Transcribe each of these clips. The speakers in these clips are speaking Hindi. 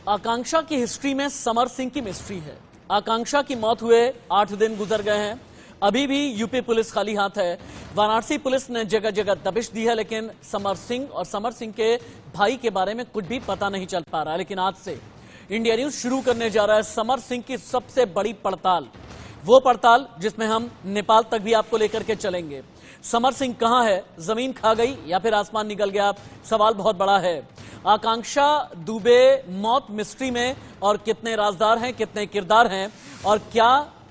आकांक्षा की हिस्ट्री में समर सिंह की मिस्ट्री है। आकांक्षा की मौत हुए 8 दिन गुजर गए हैं, अभी भी यूपी पुलिस खाली हाथ है। वाराणसी पुलिस ने जगह जगह दबिश दी है, लेकिन समर सिंह और समर सिंह के भाई के बारे में कुछ भी पता नहीं चल पा रहा है। लेकिन आज से इंडिया न्यूज शुरू करने जा रहा है समर सिंह की सबसे बड़ी पड़ताल, वो पड़ताल जिसमें हम नेपाल तक भी आपको लेकर के चलेंगे। समर सिंह कहां है, जमीन खा गई या फिर आसमान निकल गया, सवाल बहुत बड़ा है। आकांक्षा दुबे मौत मिस्ट्री में और कितने राजदार हैं, कितने किरदार हैं, और क्या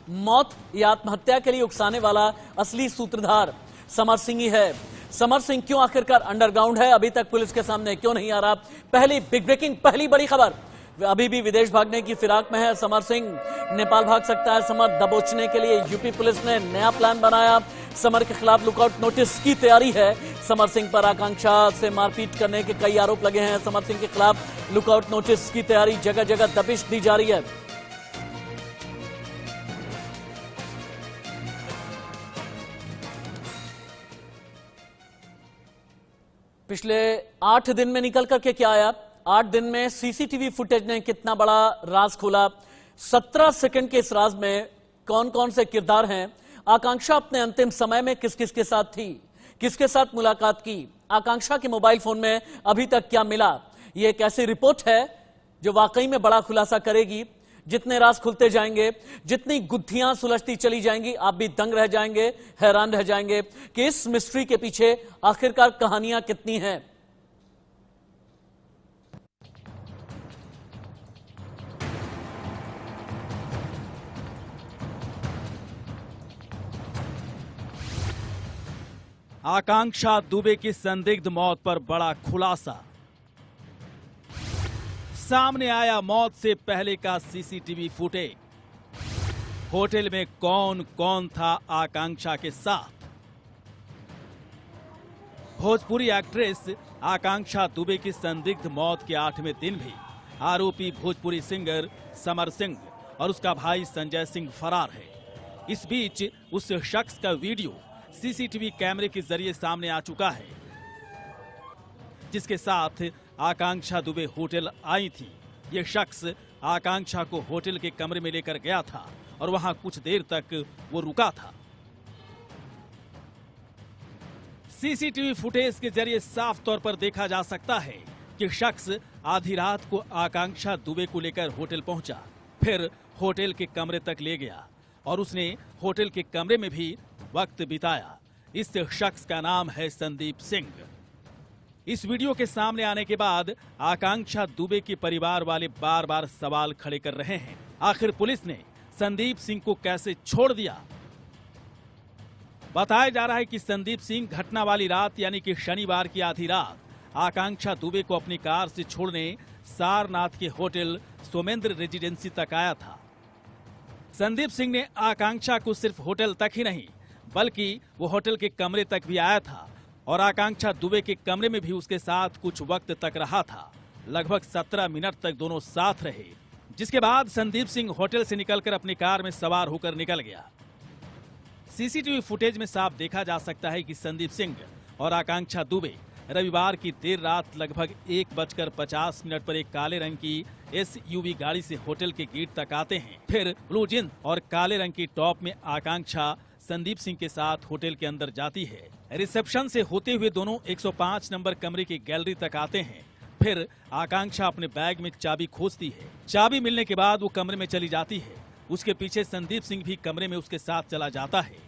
मौत या आत्महत्या के लिए उकसाने वाला असली सूत्रधार समर सिंह ही है। समर सिंह क्यों आखिरकार अंडरग्राउंड है, अभी तक पुलिस के सामने क्यों नहीं आ रहा। पहली बिग ब्रेकिंग, पहली बड़ी खबर, अभी भी विदेश भागने की फिराक में है समर सिंह। नेपाल भाग सकता है समर, दबोचने के लिए यूपी पुलिस ने नया प्लान बनाया। समर के खिलाफ लुकआउट नोटिस की तैयारी है। समर सिंह पर आकांक्षा से मारपीट करने के कई आरोप लगे हैं। समर सिंह के खिलाफ लुकआउट नोटिस की तैयारी, जगह जगह दबिश दी जा रही है। पिछले 8 दिन में निकल करके क्या आया, 8 दिन में सीसीटीवी फुटेज ने कितना बड़ा राज खोला। 17 सेकंड के इस राज में कौन कौन से किरदार हैं, आकांक्षा अपने अंतिम समय में किस किस के साथ थी, किसके साथ मुलाकात की, आकांक्षा के मोबाइल फोन में अभी तक क्या मिला। यह एक ऐसी रिपोर्ट है जो वाकई में बड़ा खुलासा करेगी। जितने राज खुलते जाएंगे, जितनी गुत्थियां सुलझती चली जाएंगी, आप भी दंग रह जाएंगे, हैरान रह जाएंगे कि इस मिस्ट्री के पीछे आखिरकार कहानियां कितनी हैं। आकांक्षा दुबे की संदिग्ध मौत पर बड़ा खुलासा। सामने आया मौत से पहले का सीसीटीवी फुटेज। होटल में कौन कौन था आकांक्षा के साथ। भोजपुरी एक्ट्रेस आकांक्षा दुबे की संदिग्ध मौत के 8वें दिन भी आरोपी भोजपुरी सिंगर समर सिंह और उसका भाई संजय सिंह फरार है। इस बीच उस शख्स का वीडियो सीसीटीवी कैमरे के जरिए सामने आ चुका है, जिसके साथ आकांक्षा दुबे होटल आई थी। यह शख्स आकांक्षा को होटल के कमरे में लेकर गया था और वहां कुछ देर तक वो रुका था। सीसीटीवी फुटेज के जरिए साफ तौर पर देखा जा सकता है कि शख्स आधी रात को आकांक्षा दुबे को लेकर होटल पहुंचा, फिर होटल के कमरे तक ले गया और उसने होटल के कमरे में भी वक्त बिताया। इस शख्स का नाम है संदीप सिंह। इस वीडियो के सामने आने के बाद आकांक्षा दुबे के परिवार वाले बार बार सवाल खड़े कर रहे हैं, आखिर पुलिस ने संदीप सिंह को कैसे छोड़ दिया। बताया जा रहा है कि संदीप सिंह घटना वाली रात यानी कि शनिवार की आधी रात आकांक्षा दुबे को अपनी कार से छोड़ने सारनाथ के होटल सोमेंद्र रेजिडेंसी तक आया था। संदीप सिंह ने आकांक्षा को सिर्फ होटल तक ही नहीं बल्कि वो होटल के कमरे तक भी आया था और आकांक्षा दुबे के कमरे में भी उसके साथ कुछ वक्त तक रहा था। लगभग 17 मिनट तक दोनों साथ रहे, जिसके बाद संदीप सिंह होटल से निकलकर अपनी कार में सवार होकर निकल गया। सीसीटीवी फुटेज में साफ देखा जा सकता है कि संदीप सिंह और आकांक्षा दुबे रविवार की देर रात लगभग 1:50 पर एक काले रंग की एसयूवी गाड़ी से होटल के गेट तक आते हैं। फिर ब्लू जींस और काले रंग की टॉप में आकांक्षा संदीप सिंह के साथ होटल के अंदर जाती है। रिसेप्शन से होते हुए दोनों 105 नंबर कमरे की गैलरी तक आते हैं। फिर आकांक्षा अपने बैग में चाबी खोजती है। चाबी मिलने के बाद वो कमरे में चली जाती है। उसके पीछे संदीप सिंह भी कमरे में उसके साथ चला जाता है।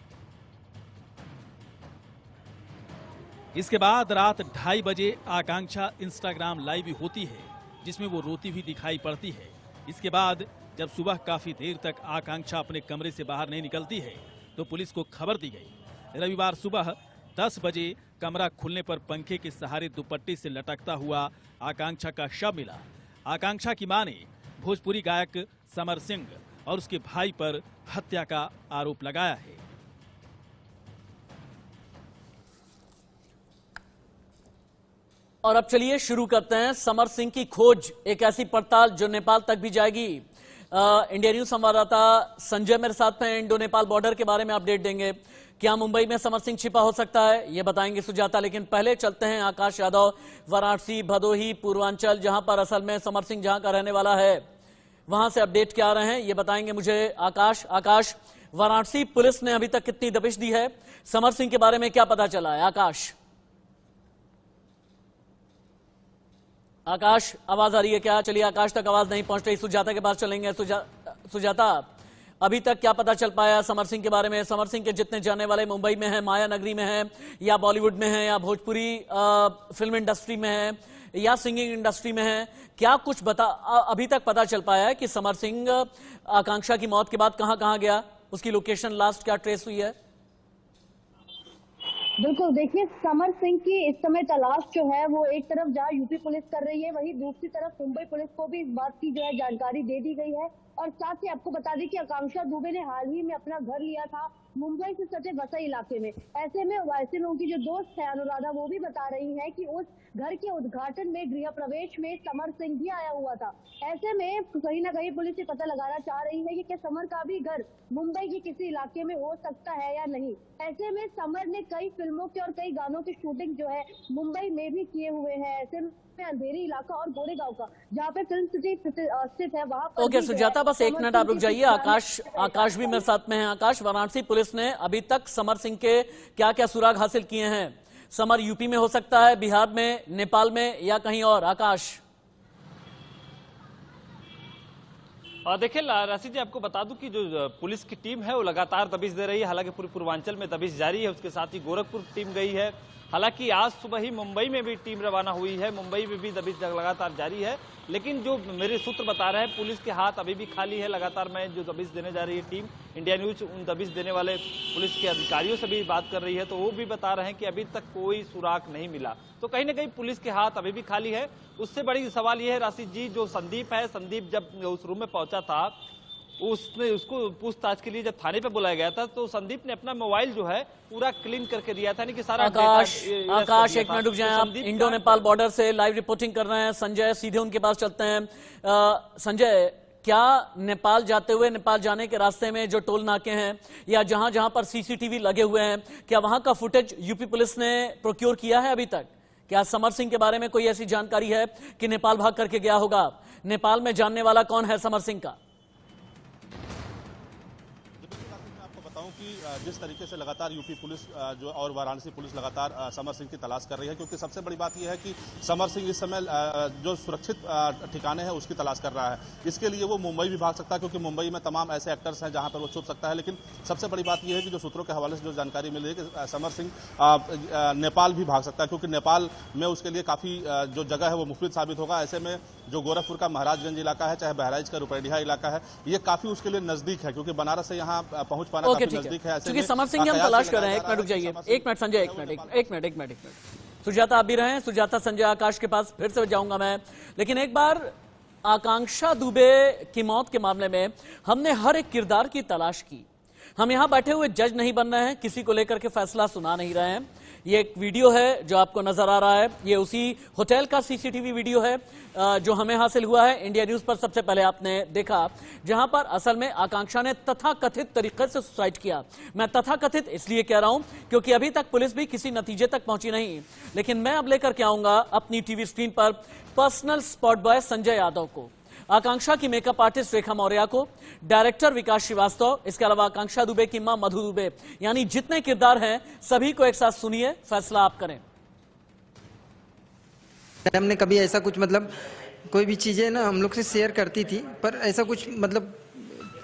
इसके बाद रात 2:30 बजे आकांक्षा इंस्टाग्राम लाइव भी होती है, जिसमें वो रोती हुई दिखाई पड़ती है। इसके बाद जब सुबह काफी देर तक आकांक्षा अपने कमरे से बाहर नहीं निकलती है तो पुलिस को खबर दी गई। रविवार सुबह 10 बजे कमरा खुलने पर पंखे के सहारे दुपट्टे से लटकता हुआ आकांक्षा का शव मिला। आकांक्षा की मां ने भोजपुरी गायक समर सिंह और उसके भाई पर हत्या का आरोप लगाया है। और अब चलिए शुरू करते हैं समर सिंह की खोज, एक ऐसी पड़ताल जो नेपाल तक भी जाएगी। इंडिया न्यूज संवाददाता संजय मेरे साथ हैं, इंडो नेपाल बॉर्डर के बारे में अपडेट देंगे। क्या मुंबई में समर सिंह छिपा हो सकता है, ये बताएंगे सुजाता। लेकिन पहले चलते हैं आकाश यादव, वाराणसी, भदोही, पूर्वांचल, जहां पर असल में समर सिंह जहां का रहने वाला है, वहां से अपडेट क्या आ रहे हैं ये बताएंगे मुझे आकाश। वाराणसी पुलिस ने अभी तक कितनी दबिश दी है, समर सिंह के बारे में क्या पता चला है? आकाश आवाज आ रही है क्या? चलिए, आकाश तक आवाज नहीं पहुंच रही, सुजाता के पास चलेंगे। सुजाता, अभी तक क्या पता चल पाया समर सिंह के बारे में? समर सिंह के जितने जानने वाले मुंबई में हैं, माया नगरी में हैं, या बॉलीवुड में हैं, या भोजपुरी फिल्म इंडस्ट्री में हैं, या सिंगिंग इंडस्ट्री में हैं, क्या कुछ अभी तक पता चल पाया है कि समर सिंह आकांक्षा की मौत के बाद कहां कहां गया, उसकी लोकेशन लास्ट क्या ट्रेस हुई है? बिल्कुल, देखिए समर सिंह की इस समय तलाश जो है वो एक तरफ जहां यूपी पुलिस कर रही है, वहीं दूसरी तरफ मुंबई पुलिस को भी इस बात की जो है जानकारी दे दी गई है। और साथ ही आपको बता दें कि आकांक्षा दुबे ने हाल ही में अपना घर लिया था मुंबई से सटे वसई इलाके में। ऐसे में वैसे में उनकी जो दोस्त है अनुराधा, वो भी बता रही है कि उस घर के उद्घाटन में, गृह प्रवेश में समर सिंह भी आया हुआ था। ऐसे में कहीं ना कहीं पुलिस ये पता लगाना चाह रही है कि क्या समर का भी घर मुंबई के किसी इलाके में हो सकता है या नहीं। ऐसे में समर ने कई फिल्मों के और कई गानों की शूटिंग जो है मुंबई में भी किए हुए हैं। ऐसे में अंधेरी इलाका और गोरेगांव का, जहाँ पे फिल्म सिटी स्थित है, वहाँ पर ओके सुजाता, बस एक मिनट आप रुक जाइए। आकाश भी मेरे साथ में है। आकाश, वाराणसी पुलिस ने अभी तक समर सिंह के क्या क्या सुराग हासिल किए हैं? समर यूपी में हो सकता है, बिहार में, नेपाल में, या कहीं और? आकाश देखिए राशि जी, आपको बता दूं कि जो पुलिस की टीम है वो लगातार दबिश दे रही है। हालांकि पूरे पूर्वांचल में दबिश जारी है, उसके साथ ही गोरखपुर टीम गई है। हालांकि आज सुबह ही मुंबई में भी टीम रवाना हुई है, मुंबई में भी दबिश लगातार जारी है। लेकिन जो मेरे सूत्र बता रहे हैं, पुलिस के हाथ अभी भी खाली है। लगातार मैं जो दबिश देने जा रही है टीम, इंडिया न्यूज उन दबिश देने वाले पुलिस के अधिकारियों से भी बात कर रही है, तो वो भी बता रहे हैं कि अभी तक कोई सुराग नहीं मिला। तो कहीं ना कहीं पुलिस के हाथ अभी भी खाली है। उससे बड़ी सवाल यह है राशि जी, जो संदीप है, संदीप जब उस रूम में पहुंचा था, उसको पूछताछ के लिए जब थाने पे बुलाया गया था, तो संदीप ने अपना मोबाइल जो है पूरा क्लीन करके दिया था, यानी कि सारा आकाश एक मिनट रुक जाएं, आप इंडो नेपाल बॉर्डर से लाइव रिपोर्टिंग कर रहे हैं। संजय, सीधे उनके पास चलते हैं। संजय, क्या नेपाल जाते हुए, नेपाल जाने के रास्ते में जो टोल नाके हैं या जहां जहां पर सीसीटीवी लगे हुए हैं, क्या वहां का फुटेज यूपी पुलिस ने प्रोक्योर किया है अभी तक? क्या समर सिंह के बारे में कोई ऐसी जानकारी है कि नेपाल भाग करके गया होगा? नेपाल में जानने वाला कौन है समर सिंह का? कि जिस तरीके से लगातार यूपी पुलिस जो और वाराणसी पुलिस लगातार समर सिंह की तलाश कर रही है, क्योंकि सबसे बड़ी बात यह है कि समर सिंह इस समय जो सुरक्षित ठिकाने हैं उसकी तलाश कर रहा है। इसके लिए वो मुंबई भी भाग सकता है, क्योंकि मुंबई में तमाम ऐसे एक्टर्स हैं जहां पर वो छुप सकता है। लेकिन सबसे बड़ी बात यह है कि जो सूत्रों के हवाले से जो जानकारी मिल रही है कि समर सिंह नेपाल भी भाग सकता है, क्योंकि नेपाल में उसके लिए काफी जो जगह है वो मुफीद साबित होगा। ऐसे में जो गोरखपुर का महाराजगंज इलाका है, चाहे बहराइच का रुपैडिहा इलाका है, ये काफी उसके लिए नजदीक है, क्योंकि बनारस से यहाँ पहुंच पाना काफी नजदीक है। क्योंकि समर सिंह हम तलाश कर रहे हैं। एक मिनट रुक जाइए, एक मिनट संजय, एक मिनट सुजाता आप भी रहे हैं। सुजाता, संजय, आकाश के पास फिर से जाऊंगा मैं, लेकिन एक बार आकांक्षा दुबे की मौत के मामले में हमने हर एक किरदार की तलाश की। हम यहां बैठे हुए जज नहीं बन रहे हैं, किसी को लेकर के फैसला सुना नहीं रहे हैं। ये एक वीडियो है जो आपको नजर आ रहा है, ये उसी होटल का सीसीटीवी वीडियो है जो हमें हासिल हुआ है। इंडिया न्यूज पर सबसे पहले आपने देखा, जहां पर असल में आकांक्षा ने तथाकथित तरीके से सुसाइड किया। मैं तथाकथित इसलिए कह रहा हूं क्योंकि अभी तक पुलिस भी किसी नतीजे तक पहुंची नहीं। लेकिन मैं अब लेकर के आऊंगा अपनी टीवी स्क्रीन पर personal spot boy Sanjay Yadav को, आकांक्षा की मेकअप आर्टिस्ट रेखा मौर्य को, डायरेक्टर विकास श्रीवास्तव, इसके अलावा आकांक्षा दुबे की मां मधु दुबे, यानी जितने किरदार हैं सभी को एक साथ सुनिए, फैसला आप करें। हमने कभी ऐसा कुछ मतलब कोई भी चीजें ना हम लोग से शेयर करती थी, पर ऐसा कुछ मतलब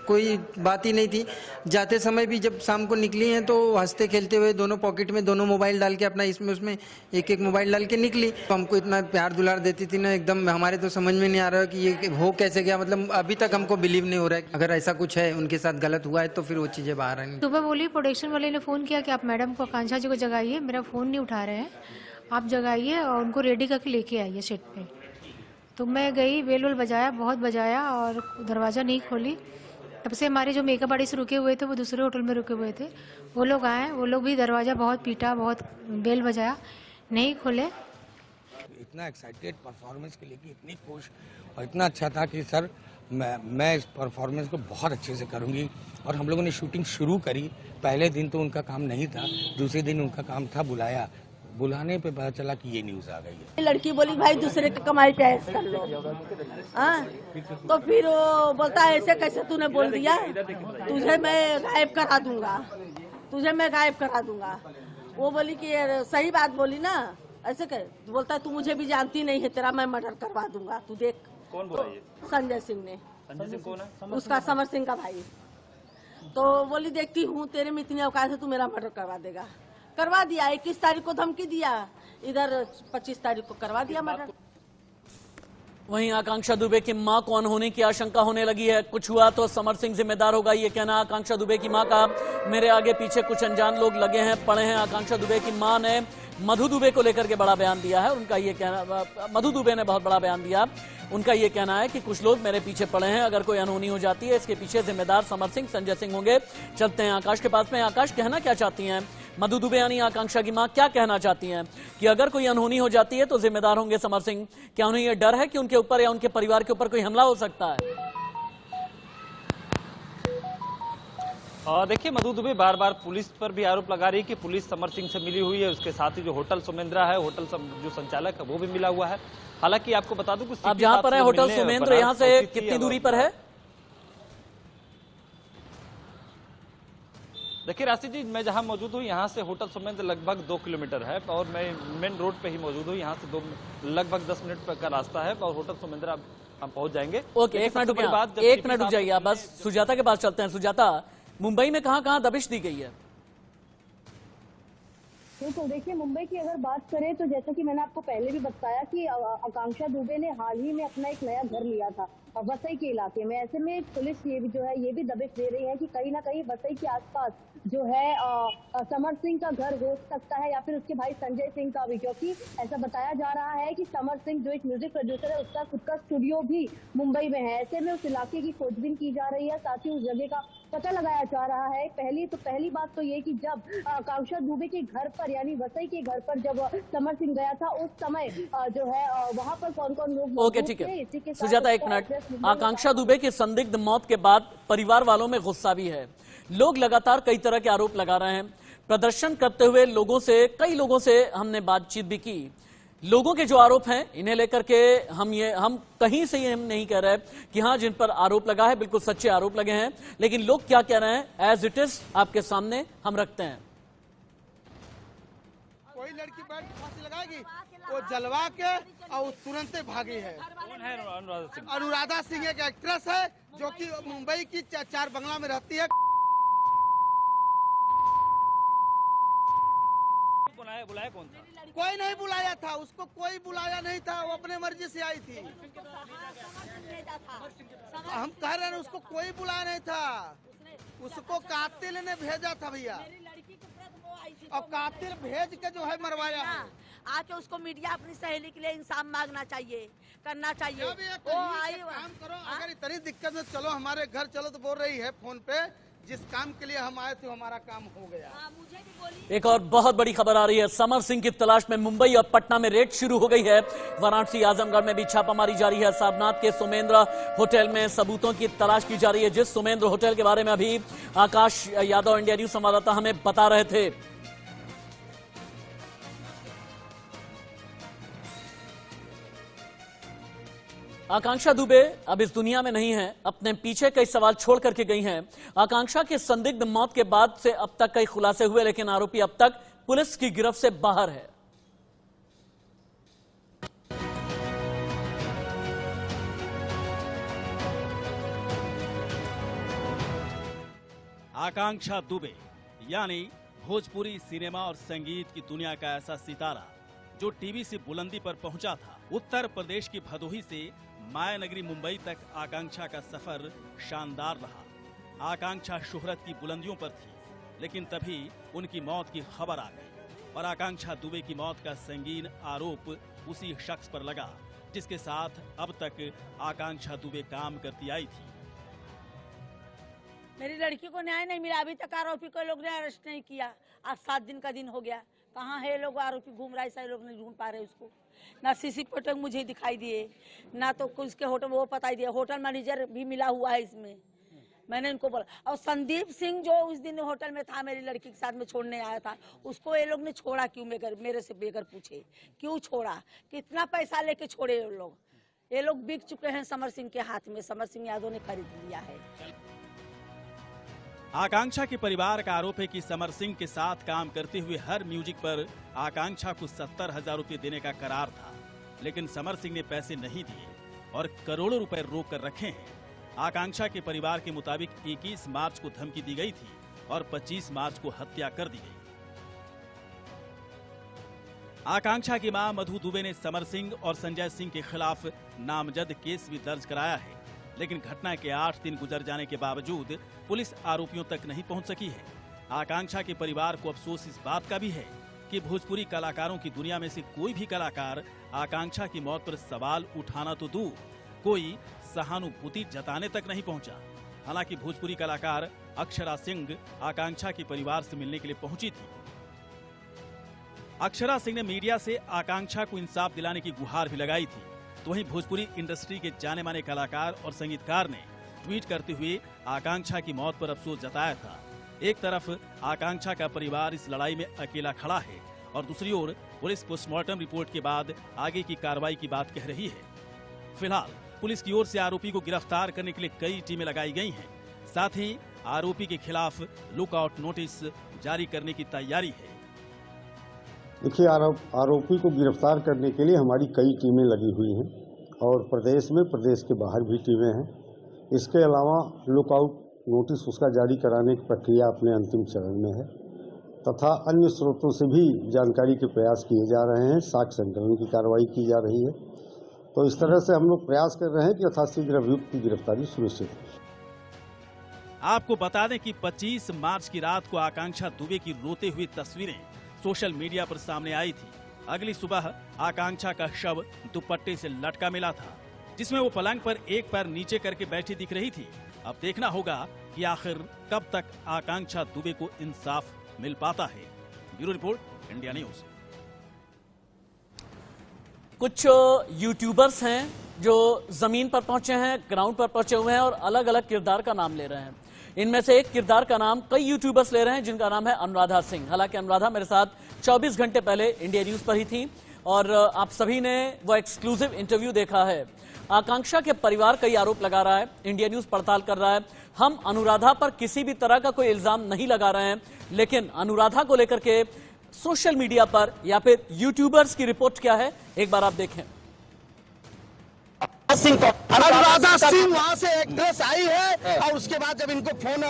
कोई बात ही नहीं थी। जाते समय भी जब शाम को निकली हैं तो हंसते खेलते हुए दोनों पॉकेट में दोनों मोबाइल डाल के अपना इसमें उसमें एक एक मोबाइल डाल के निकली। तो हमको इतना प्यार दुलार देती थी ना, एकदम हमारे तो समझ में नहीं आ रहा कि ये हो कैसे गया। मतलब अभी तक हमको बिलीव नहीं हो रहा है अगर ऐसा कुछ है उनके साथ गलत हुआ है तो फिर वो चीज़ें बाहर आएंगी। सुबह बोली प्रोडक्शन वाले ने फ़ोन किया कि आप मैडम को, आकांक्षा जी को जगाइए, मेरा फ़ोन नहीं उठा रहे हैं, आप जगाइए और उनको रेडी करके लेके आइए सेट पे। तो मैं गई, बेल वेल बजाया, बहुत बजाया और दरवाज़ा नहीं खोली। तब से हमारे जो मेकअप आर्टिस्ट रुके हुए थे वो दूसरे होटल में रुके हुए थे, वो लोग आए, वो लोग भी दरवाज़ा बहुत पीटा, बहुत बेल बजाया, नहीं खोले। इतना एक्साइटेड परफॉर्मेंस के लिए कि इतनी खुश और इतना अच्छा था कि सर मैं इस परफॉर्मेंस को बहुत अच्छे से करूंगी। और हम लोगों ने शूटिंग शुरू करी, पहले दिन तो उनका काम नहीं था, दूसरे दिन उनका काम था, बुलाने पे पता चला कि ये न्यूज़ आ गई है। लड़की बोली भाई दूसरे की कमाई पे ऐश कर लो, हाँ तो फिर वो बोलता है ऐसे कैसे तूने बोल दिया, तुझे मैं गायब करा दूंगा, तुझे मैं गायब करा दूंगा। वो बोली कि सही बात बोली ना, ऐसे कह बोलता है तू मुझे भी जानती नहीं है, तेरा मैं मर्डर करवा दूंगा, तू देख। कौन बोला ये? संजय सिंह ने। संजय सिंह कौन है? उसका समर सिंह का भाई। तो बोली देखती हूँ तेरे में इतनी औकात है, तू मेरा मर्डर करवा देगा। करवा दिया, 21 तारीख को धमकी दिया, इधर 25 तारीख को करवा दिया मर्डर। वहीं आकांक्षा दुबे की मां को अनहोनी की आशंका होने लगी है। कुछ हुआ तो समर सिंह जिम्मेदार होगा, ये कहना आकांक्षा दुबे की मां का। मेरे आगे पीछे कुछ अनजान लोग लगे हैं, पड़े हैं। आकांक्षा दुबे की मां ने मधु दुबे को लेकर के बड़ा बयान दिया है। उनका ये कहना, मधु दुबे ने बहुत बड़ा बयान दिया। उनका ये कहना है कि कुछ लोग मेरे पीछे पड़े हैं, अगर कोई अनहोनी हो जाती है इसके पीछे जिम्मेदार समर सिंह, संजय सिंह होंगे। चलते हैं आकाश के पास में। आकाश, कहना क्या चाहती हैं मधु दुबे यानी आकांक्षा की मां, क्या कहना चाहती हैं कि अगर कोई अनहोनी हो जाती है तो जिम्मेदार होंगे समर सिंह? क्या उन्हें यह डर है कि उनके ऊपर या उनके परिवार के ऊपर कोई हमला हो सकता है? देखिए, मधु दुबे बार बार पुलिस पर भी आरोप लगा रही है कि पुलिस समर सिंह से मिली हुई है। उसके साथ ही जो होटल सुमेंद्रा है, होटल जो संचालक है वो भी मिला हुआ है। हालांकि आपको बता दूं कि आप जहां पर है होटल सुमेंद्र, यहाँ से कितनी दूरी पर है? देखिए राशि जी, मैं जहां मौजूद हूं यहाँ से होटल सुमेंद्र लगभग 2 किलोमीटर है और मैं मेन रोड पे ही मौजूद हूं। यहाँ से लगभग 10 मिनट का रास्ता है और होटल सुमेंद्र हम पहुंच जाएंगे। ओके, एक मिनट रुक जाइए आप बस। सुजाता के पास चलते हैं। सुजाता, मुंबई में कहां दबिश दी गई है? तो देखिए, मुंबई की अगर बात करें तो जैसा कि मैंने आपको पहले भी बताया कि आकांक्षा दुबे ने हाल ही में अपना एक नया घर लिया था वसई के इलाके में। ऐसे में पुलिस ये भी दबिश दे रही है कि कहीं ना कहीं वसई के आसपास जो है समर सिंह का घर हो सकता है या फिर उसके भाई संजय सिंह का भी, क्योंकि ऐसा बताया जा रहा है कि समर सिंह जो एक म्यूजिक प्रोड्यूसर है उसका खुद का स्टूडियो भी मुंबई में है। ऐसे में उस इलाके की खोजबीन की जा रही है, साथ ही उस जगह का पता लगाया जा रहा है। पहली बात तो ये कि जब आकांक्षा दुबे के घर पर यानी वसई के घर पर जब समर सिंह गया था उस समय जो है वहां पर कौन कौन लोग ओके, ठीक है सुजाता, एक मिनट। आकांक्षा दुबे की संदिग्ध मौत के बाद परिवार वालों में गुस्सा भी है। लोग लगातार कई तरह के आरोप लगा रहे हैं। प्रदर्शन करते हुए कई लोगों से हमने बातचीत भी की। लोगों के जो आरोप हैं इन्हें लेकर के हम कहीं से ये नहीं कह रहे कि हाँ जिन पर आरोप लगा है बिल्कुल सच्चे आरोप लगे हैं, लेकिन लोग क्या कह रहे हैं एज इट इज आपके सामने हम रखते हैं। कोई लड़की बैठ के फांसी लगाएगी, वो जलवा के और तुरंत भागी है। कौन है अनुराधा सिंह? अनुराधा सिंह एक एक्ट्रेस है जो कि मुंबई की 4 बंगला में रहती है। बुलाया कौन था? कोई नहीं बुलाया था उसको, कोई बुलाया नहीं था, वो अपने मर्जी से आई थी। हम कह रहे हैं उसको कोई बुलाया नहीं था, उसको कातिल ने भेजा था भैया, और कातिल भेज के जो है मरवाया है। आके उसको मीडिया अपनी सहेली के लिए इंसाफ मांगना चाहिए, करना चाहिए। वो आई काम करो, अगर इतनी दिक्कत में चलो हमारे घर चलो तो बोल रही है फोन पे, जिस काम के लिए हम आए थे हमारा काम हो गया। मुझे भी बोली। एक और बहुत बड़ी खबर आ रही है। समर सिंह की तलाश में मुंबई और पटना में रेड शुरू हो गई है। वाराणसी, आजमगढ़ में भी छापामारी जारी है। सारनाथ के सुमेंद्र होटल में सबूतों की तलाश की जा रही है, जिस सुमेंद्र होटल के बारे में अभी आकाश यादव इंडिया न्यूज संवाददाता हमें बता रहे थे। आकांक्षा दुबे अब इस दुनिया में नहीं है, अपने पीछे कई सवाल छोड़ करके गई हैं। आकांक्षा की संदिग्ध मौत के बाद से अब तक कई खुलासे हुए, लेकिन आरोपी अब तक पुलिस की गिरफ्त से बाहर है। आकांक्षा दुबे यानी भोजपुरी सिनेमा और संगीत की दुनिया का ऐसा सितारा जो टीवी से बुलंदी पर पहुंचा था। उत्तर प्रदेश की भदोही से माया नगरी मुंबई तक आकांक्षा का सफर शानदार रहा। आकांक्षा शोहरत की बुलंदियों पर थी, लेकिन तभी उनकी मौत की खबर आ गई और आकांक्षा दुबे की मौत का संगीन आरोप उसी शख्स पर लगा जिसके साथ अब तक आकांक्षा दुबे काम करती आई थी। मेरी लड़की को न्याय नहीं मिला, अभी तक आरोपी को लोग ने अरेस्ट नहीं किया। आज 7 दिन का दिन हो गया, कहाँ है लोग? आरोपी घूम रहा है, ऐसा लोग नहीं ढूंढ पा रहे उसको। ना सीसी फुटेज मुझे दिखाई दिए, ना तो उसके होटल वो पता ही दिया। होटल मैनेजर भी मिला हुआ है इसमें। मैंने इनको बोला, और संदीप सिंह जो उस दिन होटल में था, मेरी लड़की के साथ में छोड़ने आया था, उसको ये लोग ने छोड़ा क्यों? मेरे से बेकर पूछे क्यों छोड़ा, कितना पैसा लेके छोड़े ये लोग? ये लोग बिक चुके हैं समर सिंह के हाथ में, समर सिंह यादव ने खरीद लिया है। आकांक्षा के परिवार का आरोप है कि समर सिंह के साथ काम करते हुए हर म्यूजिक पर आकांक्षा को 70,000 रुपए देने का करार था, लेकिन समर सिंह ने पैसे नहीं दिए और करोड़ों रुपए रोक कर रखे हैं। आकांक्षा के परिवार के मुताबिक 21 मार्च को धमकी दी गई थी और 25 मार्च को हत्या कर दी गई। आकांक्षा की मां मधु दुबे ने समर सिंह और संजय सिंह के खिलाफ नामजद केस भी दर्ज कराया है, लेकिन घटना के 8 दिन गुजर जाने के बावजूद पुलिस आरोपियों तक नहीं पहुंच सकी है। आकांक्षा के परिवार को अफसोस इस बात का भी है कि भोजपुरी कलाकारों की दुनिया में से कोई भी कलाकार आकांक्षा की मौत पर सवाल उठाना तो दूर, कोई सहानुभूति जताने तक नहीं पहुंचा। हालांकि भोजपुरी कलाकार अक्षरा सिंह आकांक्षा के परिवार से मिलने के लिए पहुंची थी। अक्षरा सिंह ने मीडिया से आकांक्षा को इंसाफ दिलाने की गुहार भी लगाई थी। तो वहीं भोजपुरी इंडस्ट्री के जाने माने कलाकार और संगीतकार ने ट्वीट करते हुए आकांक्षा की मौत पर अफसोस जताया था। एक तरफ आकांक्षा का परिवार इस लड़ाई में अकेला खड़ा है और दूसरी ओर पुलिस पोस्टमार्टम रिपोर्ट के बाद आगे की कार्रवाई की बात कह रही है। फिलहाल पुलिस की ओर से आरोपी को गिरफ्तार करने के लिए कई टीमें लगाई गई हैं। साथ ही आरोपी के खिलाफ लुकआउट नोटिस जारी करने की तैयारी है। देखिए, आरोपी को गिरफ्तार करने के लिए हमारी कई टीमें लगी हुई हैं और प्रदेश में, प्रदेश के बाहर भी टीमें हैं। इसके अलावा लुकआउट नोटिस उसका जारी कराने की प्रक्रिया अपने अंतिम चरण में है तथा अन्य स्रोतों से भी जानकारी के प्रयास किए जा रहे हैं। साक्ष्य संकलन की कार्रवाई की जा रही है। तो इस तरह से हम लोग प्रयास कर रहे हैं कि यथाशीघ्र अभियुक्त की गिरफ्तारी सुनिश्चित हो। आपको बता दें कि 25 मार्च की रात को आकांक्षा दुबे की रोते हुई तस्वीरें सोशल मीडिया पर सामने आई थी। अगली सुबह आकांक्षा का शव दुपट्टे से लटका मिला था, जिसमें वो पलंग पर एक पैर नीचे करके बैठी दिख रही थी। अब देखना होगा कि आखिर कब तक आकांक्षा दुबे को इंसाफ मिल पाता है। Bureau report, India news. कुछ यूट्यूबर्स हैं जो जमीन पर पहुंचे हैं, ग्राउंड पर पहुंचे हुए हैं और अलग अलग किरदार का नाम ले रहे हैं। इनमें से एक किरदार का नाम कई यूट्यूबर्स ले रहे हैं, जिनका नाम है अनुराधा सिंह। हालांकि अनुराधा मेरे साथ 24 घंटे पहले इंडिया न्यूज पर ही थी और आप सभी ने वो एक्सक्लूसिव इंटरव्यू देखा है। आकांक्षा के परिवार कई आरोप लगा रहा है, इंडिया न्यूज पड़ताल कर रहा है। हम अनुराधा पर किसी भी तरह का कोई इल्जाम नहीं लगा रहे हैं, लेकिन अनुराधा को लेकर के सोशल मीडिया पर या फिर यूट्यूबर्स की रिपोर्ट क्या है, एक बार आप देखें। अनुराधा सिंह वहाँ से एक्ट्रेस आई है और उसके बाद जब इनको फोन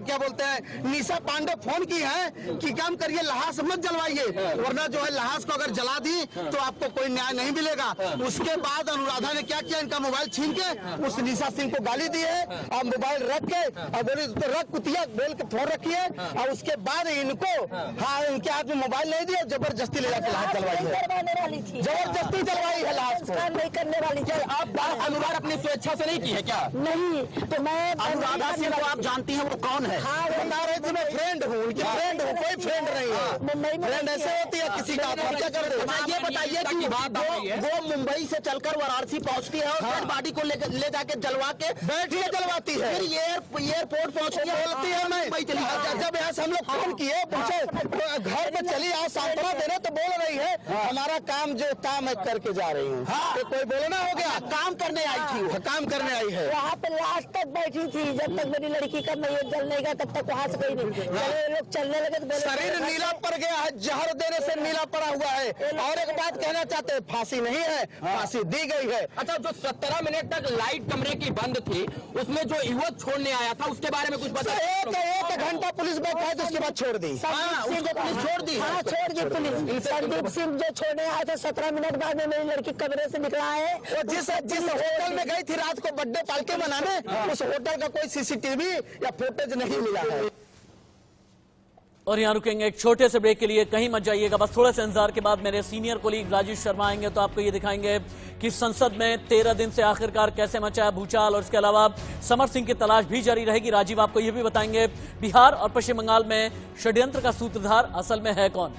क्या बोलते हैं निशा पांडे फोन की है कि काम करिए, लहास मत जलवाइए, वरना जो है लहास को अगर जला दी तो आपको कोई न्याय नहीं मिलेगा। उसके बाद अनुराधा ने क्या किया, इनका मोबाइल छीन के उस निशा सिंह को गाली दी है और मोबाइल रख के और बोली तो रख कुतिया बोल के फोन रखी है और उसके बाद इनको इनके हाथ में मोबाइल नहीं दिया, जबरदस्ती ले जाकर लहास जलवाई है, जबरदस्ती जलवाई है लहास को। नहीं करने वाली क्या आप अनुराधा अपनी स्वेच्छा से नहीं की है क्या? नहीं, तो मैं अनुराधा सिंह को आप जानती हैं वो कौन है? हाँ, बता रहे थे मैं फ्रेंड हूँ, उनकी फ्रेंड हूँ, कोई फ्रेंड नहीं है। फ्रेंड ऐसे होती है किसी का, आप क्या कर रहे हो? ये बताइए कि वो मुंबई से चलकर वाराणसी पहुँचती है और डेड बॉडी को ले जाके जलवा के बैठिए जलवाती है, फिर एयरपोर्ट पहुँचती है, बोलती है मैं जब यहाँ से हम लोग फोन किए पूछे घर पे चली आओ सांत्वना देने तो बोल रही है हमारा काम जो काम है करके जा रही हूँ। तो कोई बोलना हो गया, काम करने आई थी, वो काम करने आई है। वहाँ पे लास्ट तक बैठी थी, जब तक मेरी लड़की का मैयत जल नहीं गया तब तक वहाँ से कोई नहीं। चले लोग चलने लगे तो शरीर नीला पड़ गया है, जहर देने से नीला पड़ा हुआ है। और एक बात कहना चाहते हैं, फांसी नहीं है, फांसी दी गई है। अच्छा, जो 17 मिनट तक लाइट कमरे की बंद थी, उसमें जो युवक छोड़ने आया था उसके बारे में कुछ बता? एक घंटा पुलिस बैठा है तो उसके बाद छोड़ दी, पुलिस छोड़ दी, छोड़ दी पुलिस। संदीप सिंह जो छोड़ने आया था 17 मिनट बाद में मेरी लड़की कमरे से निकला है। जिस होटल में गई थी रात को बर्थडे पार्टी मनाने, उस होटल का कोई सीसीटीवी या फुटेज नहीं मिला है। और यहाँ रुकेंगे एक छोटे से ब्रेक के लिए, कहीं मत जाइएगा। बस थोड़े से इंतजार के बाद मेरे सीनियर कोलीग राजीव शर्मा आएंगे तो आपको ये दिखाएंगे कि संसद में 13 दिन से आखिरकार कैसे मचा है भूचाल। और इसके अलावा समर सिंह की तलाश भी जारी रहेगी। राजीव आपको ये भी बताएंगे बिहार और पश्चिम बंगाल में षड्यंत्र का सूत्रधार असल में है कौन।